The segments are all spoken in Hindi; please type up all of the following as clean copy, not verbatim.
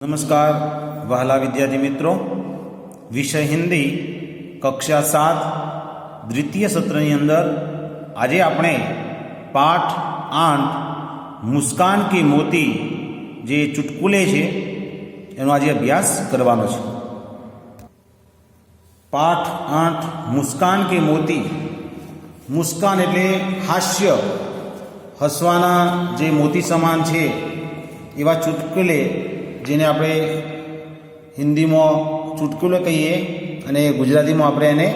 નમસ્કાર વહાલા વિદ્યાર્થી મિત્રો, વિષય હિન્દી કક્ષા 7 દ્વિતીય સત્રની અંદર આજે આપણે પાઠ 8 મુસ્કાન કે મોતી જે ચુટકુલે છે એનો આજે અભ્યાસ કરવાનો છે। પાઠ 8 મુસ્કાન કે મોતી। મુસ્કાન એટલે હાસ્ય, હસવાના જે મોતી સમાન છે એવા ચુટકુલે, જેને આપણે હિન્દીમાં ચુટકુલો કહીએ અને ગુજરાતીમાં આપણે એને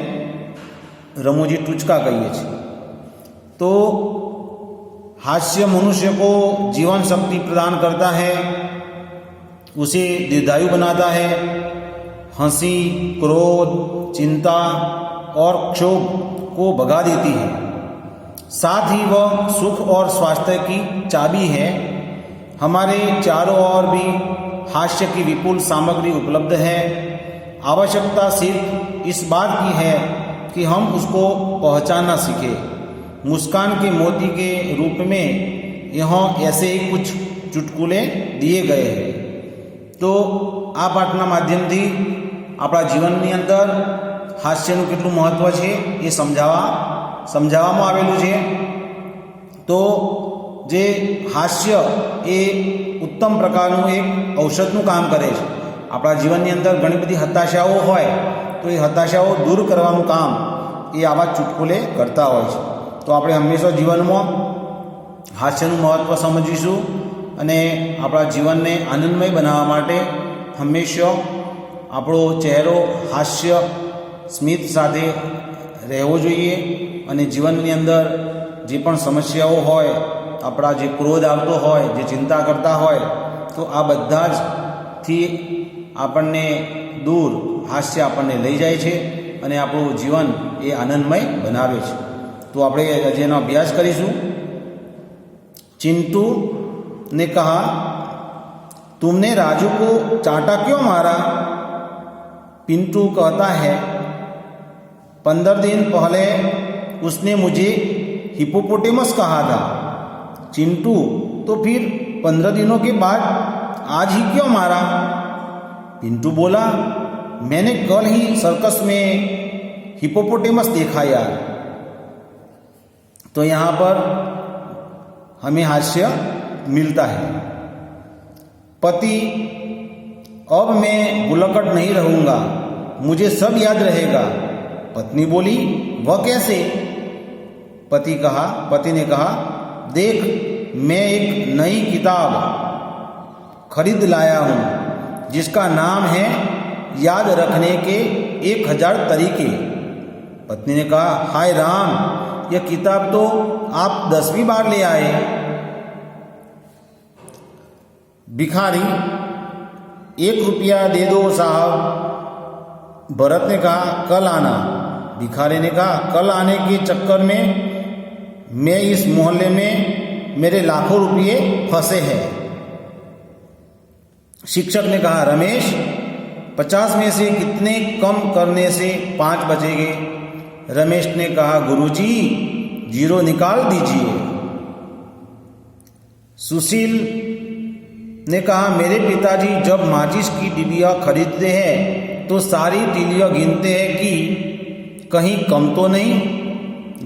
रमूजी टुचका कहिए छे। तो हास्य मनुष्य को जीवन शक्ति प्रदान करता है, उसे दीर्घायु बनाता है। हंसी, क्रोध, चिंता और क्षोभ को भगा देती है। साथ ही वह सुख और स्वास्थ्य की चाबी है। हमारे चारों ओर भी हास्य की विपुल सामग्री उपलब्ध है। आवश्यकता सिर्फ इस बात की है कि हम उसको पहचानना सीखें। मुस्कान के मोती के रूप में यहाँ ऐसे ही कुछ चुटकुले दिए गए हैं। तो आ पाठना माध्यम थी अपना जीवन ની અંદર હાસ્યનું કેટલું મહત્વ છે એ સમજાવવામાં આવેલું છે। તો જે હાસ્ય એ ઉત્તમ પ્રકારનું એક ઔષધનું કામ કરે છે। આપણા જીવનની અંદર ઘણી બધી હતાશાઓ હોય તો એ હતાશાઓ દૂર કરવાનું કામ એ આવા ચુટકુલે કરતા હોય છે। તો આપણે હંમેશા જીવનમાં હાસ્યનું મહત્ત્વ સમજીશું અને આપણા જીવનને આનંદમય બનાવવા માટે હંમેશા આપણો ચહેરો હાસ્ય સ્મિત સાથે રહેવો જોઈએ। અને જીવનની અંદર જે પણ સમસ્યાઓ હોય, આપણા જે ક્રોધ આવતો હોય, જે ચિંતા કરતા હોય, તો આ બધા જ થી આપણને દૂર હાસ્ય આપણને લઈ જાય છે અને આપણું જીવન એ આનંદમય બનાવે છે। તો આપણે આજે એનો અભ્યાસ કરીશું। चिंटू ने कहा, तुमने राजू को चांटा क्यों मारा? पिंटू कहता है, 15 दिन पहले उसने मुझे हिप्पोपोटेमस कहा था। चिंटू, तो फिर 15 दिनों के बाद आज ही क्यों मारा? पिंटू बोला, मैंने कल ही सर्कस में हिप्पोपोटेमस देखा यार। तो यहाँ पर हमें हास्य मिलता है। पति, अब मैं बुलकट नहीं रहूँगा, मुझे सब याद रहेगा। पत्नी बोली, वह कैसे? पति ने कहा, देख, मैं एक नई किताब खरीद लाया हूँ जिसका नाम है याद रखने के 1000 तरीके। पत्नी ने कहा, हाय राम, यह किताब तो आप 10वीं बार ले आए। भिखारी, 1 रुपया दे दो साहब। भरत ने कहा, कल आना। भिखारी ने कहा, कल आने के चक्कर में मैं इस मोहल्ले में मेरे लाखों रुपये फंसे हैं। शिक्षक ने कहा, रमेश, 50 में से कितने कम करने से 5 बचेंगे? रमेश ने कहा, गुरुजी, 0 निकाल दीजिए। सुशील ने कहा, मेरे पिताजी जब माचिस की डिबिया खरीदते हैं तो सारी तीलियां गिनते हैं कि कहीं कम तो नहीं।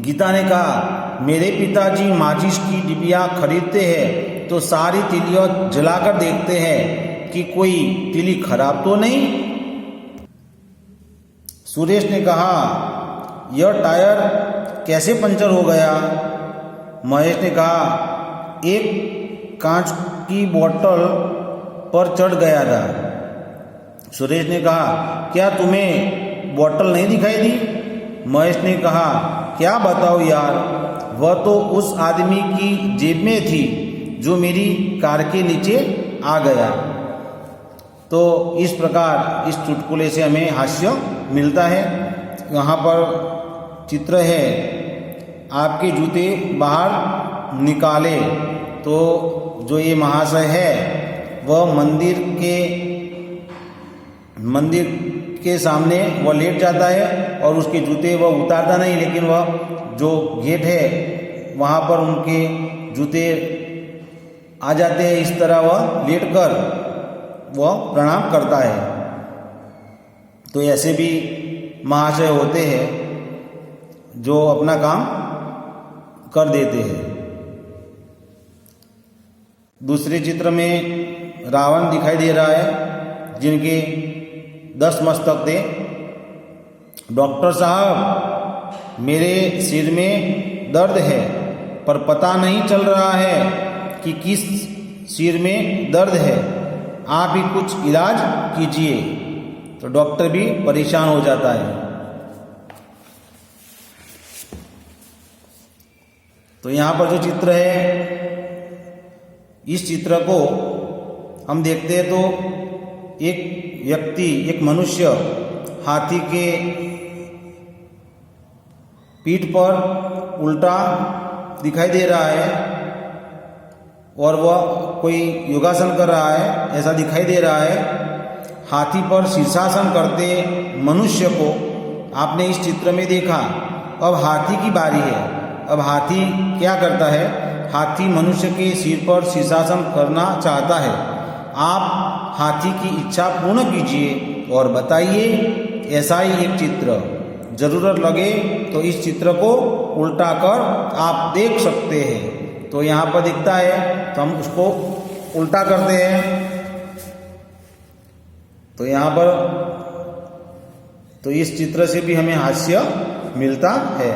गीता ने कहा, मेरे पिताजी माचिस की डिबिया खरीदते हैं तो सारी तीलियां जलाकर देखते हैं कि कोई तीली खराब तो नहीं। सुरेश ने कहा, यह टायर कैसे पंचर हो गया? महेश ने कहा, एक कांच की बोतल पर चढ़ गया था। सुरेश ने कहा, क्या तुम्हें बोतल नहीं दिखाई दी? महेश ने कहा, क्या बताओ यार, वह तो उस आदमी की जेब में थी जो मेरी कार के नीचे आ गया। तो इस प्रकार इस चुटकुले से हमें हास्य मिलता है। यहाँ पर चित्र है, आपके जूते बाहर निकाले। तो जो ये महाशय है वह मंदिर के सामने वह लेट जाता है और उसके जूते वह उतारता नहीं, लेकिन वह जो गेट है वहाँ पर उनके जूते आ जाते हैं। इस तरह वह लेट कर वह प्रणाम करता है। तो ऐसे भी महाशय होते हैं जो अपना काम कर देते हैं। दूसरे चित्र में रावण दिखाई दे रहा है जिनके 10 मस्तक थे। डॉक्टर साहब, मेरे सिर में दर्द है पर पता नहीं चल रहा है कि किस सिर में दर्द है, आप ही कुछ इलाज कीजिए। तो डॉक्टर भी परेशान हो जाता है। तो यहाँ पर जो चित्र है, इस चित्र को हम देखते हैं तो एक व्यक्ति, एक मनुष्य हाथी के पीठ पर उल्टा दिखाई दे रहा है और वह कोई योगासन कर रहा है ऐसा दिखाई दे रहा है। हाथी पर शीर्षासन करते मनुष्य को आपने इस चित्र में देखा। अब हाथी की बारी है। अब हाथी क्या करता है? हाथी मनुष्य के सिर पर शीर्षासन करना चाहता है। आप हाथी की इच्छा पूर्ण कीजिए और बताइए। ऐसा ही एक चित्र, जरूरत लगे तो इस चित्र को उल्टा कर आप देख सकते हैं। तो यहाँ पर दिखता है तो हम उसको उल्टा करते हैं। तो यहाँ पर तो इस चित्र से भी हमें हास्य मिलता है।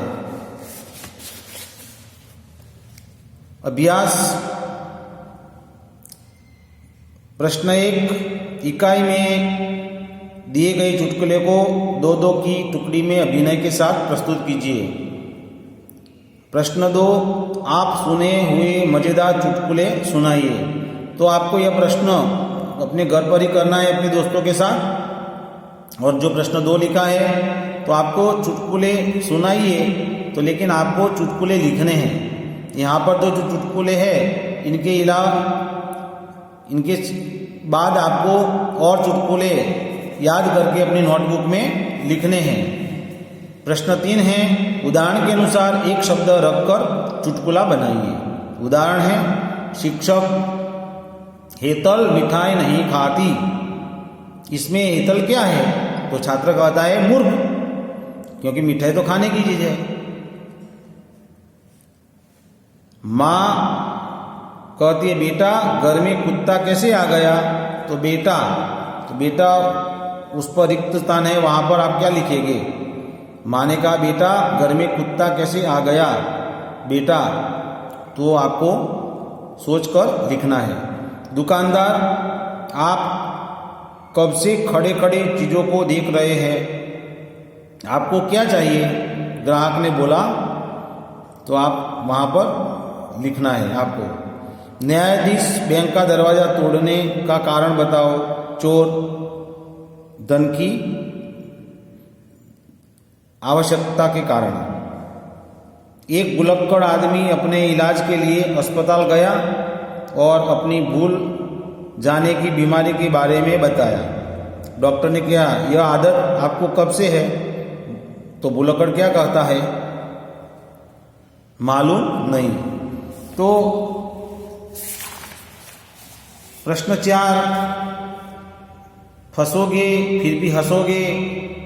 अभ्यास प्रश्न 1, इकाई में दिए गए चुटकुले को 2-2 की टुकड़ी में अभिनय के साथ प्रस्तुत कीजिए। प्रश्न 2, आप सुने हुए मजेदार चुटकुले सुनाइए। तो आपको यह प्रश्न अपने घर पर ही करना है अपने दोस्तों के साथ। और जो प्रश्न 2 लिखा है तो आपको चुटकुले सुनाइए, तो लेकिन आपको चुटकुले लिखने हैं। यहाँ पर तो जो चुटकुले हैं इनके अलावा इनके बाद आपको और चुटकुले याद करके अपनी नोटबुक में लिखने हैं। प्रश्न 3 है, उदाहरण के अनुसार एक शब्द रखकर चुटकुला बनाइए। उदाहरण है, शिक्षक हेतल मिठाई नहीं खाती। इसमें हेतल क्या है? तो छात्र कहता है मूर्ख, क्योंकि मिठाई तो खाने की चीज है। माँ कहती है बेटा घर में कुत्ता कैसे आ गया? तो बेटा उस पर रिक्त स्थान है, वहां पर आप क्या लिखेंगे? माँ ने कहा बेटा घर में कुत्ता कैसे आ गया बेटा, तो आपको सोचकर लिखना है। दुकानदार, आप कब से खड़े खड़े चीजों को देख रहे हैं, आपको क्या चाहिए? ग्राहक ने बोला, तो आप वहां पर लिखना है आपको। न्यायाधीश, बैंक का दरवाजा तोड़ने का कारण बताओ। चोर, धन की आवश्यकता के कारण। एक भुलक्कड़ आदमी अपने इलाज के लिए अस्पताल गया और अपनी भूल जाने की बीमारी के बारे में बताया। डॉक्टर ने कहा यह आदत आपको कब से है? तो भुलक्कड़ क्या कहता है? मालूम नहीं। तो प्रश्न 4, फंसोगे फिर भी हंसोगे।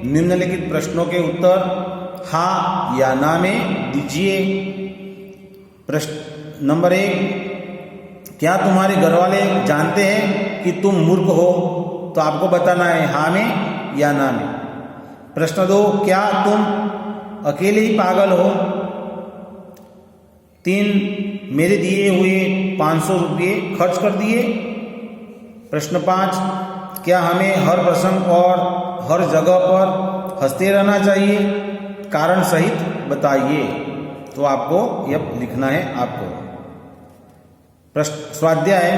निम्नलिखित प्रश्नों के उत्तर हाँ या ना में दीजिए। प्रश्न नंबर 1, क्या तुम्हारे घर वाले जानते हैं कि तुम मूर्ख हो? तो आपको बताना है हाँ में या ना में। प्रश्न 2, क्या तुम अकेले ही पागल हो? 3, मेरे दिए हुए 500 रुपये खर्च कर दिए। प्रश्न 5, क्या हमें हर प्रसंग और हर जगह पर हंसते रहना चाहिए? कारण सहित बताइए। तो आपको यह लिखना है आपको। प्रश्न स्वाध्याय,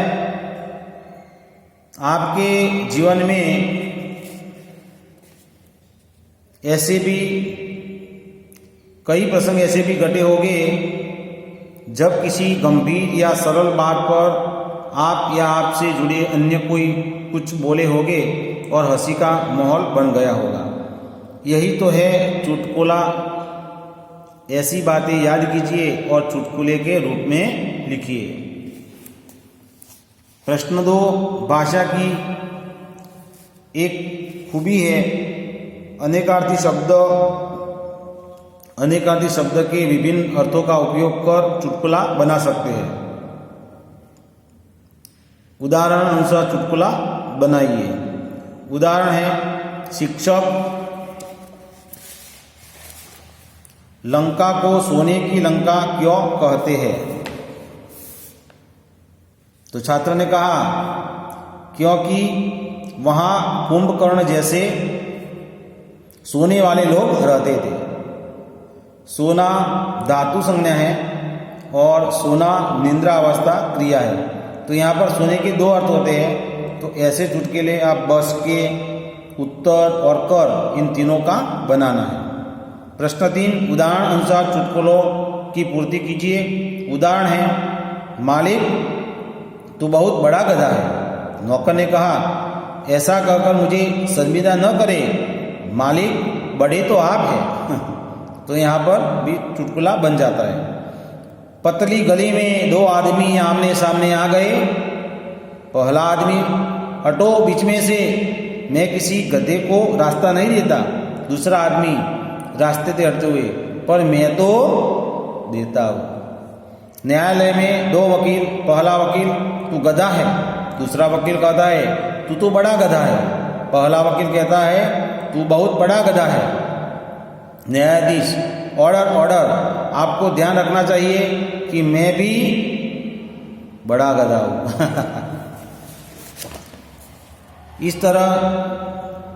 आपके जीवन में ऐसे भी कई प्रसंग ऐसे भी घटे होंगे जब किसी गंभीर या सरल बात पर आप या आपसे जुड़े अन्य कोई कुछ बोले होंगे और हंसी का माहौल बन गया होगा। यही तो है चुटकुला। ऐसी बातें याद कीजिए और चुटकुले के रूप में लिखिए। प्रश्न 2, भाषा की एक खूबी है, अनेकार्थी शब्द के विभिन्न अर्थों का उपयोग कर चुटकुला बना सकते हैं। उदाहरण अनुसार चुटकुला बनाइए। उदाहरण है, शिक्षक लंका को सोने की लंका क्यों कहते हैं? तो छात्र ने कहा क्योंकि वहां कुंभकर्ण जैसे सोने वाले लोग रहते थे। सोना धातु संज्ञा है और सोना निद्रावस्था क्रिया है। तो यहाँ पर सोने के दो अर्थ होते हैं। तो ऐसे चुटकुले आप बस के, उत्तर और कर इन तीनों का बनाना है। प्रश्न 3, उदाहरण अनुसार चुटकुलों की पूर्ति कीजिए। उदाहरण है, मालिक तू बहुत बड़ा गधा है। नौकर ने कहा ऐसा कहकर मुझे शर्मिंदा न करे, मालिक बड़े तो आप हैं। तो यहाँ पर भी चुटकुला बन जाता है। पतली गली में दो आदमी आमने सामने आ गए। पहला आदमी, हटो बीच में से, मैं किसी गधे को रास्ता नहीं देता। दूसरा आदमी रास्ते से हटते हुए, पर मैं तो देता हूँ। न्यायालय में दो वकील, पहला वकील तू गधा है, दूसरा वकील कहता है तू तो बड़ा गधा है। पहला वकील कहता है तू बहुत बड़ा गधा है। न्यायाधीश, ऑर्डर ऑर्डर, आपको ध्यान रखना चाहिए कि मैं भी बड़ा गधा हूँ। इस तरह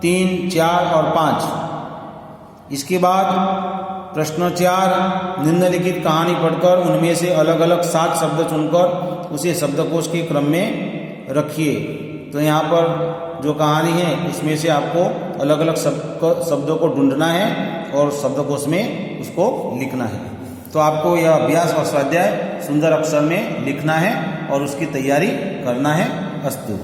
3, 4 और 5। इसके बाद प्रश्न 4, निम्नलिखित कहानी पढ़कर उनमें से अलग अलग 7 शब्द चुनकर उसे शब्दकोश के क्रम में रखिए। तो यहाँ पर जो कहानी है इसमें से आपको अलग अलग शब्दों को ढूंढना है और शब्दकोश में उसको लिखना है। तो आपको यह अभ्यास और स्वाध्याय सुंदर अक्षर में लिखना है और उसकी तैयारी करना है। अस्तु।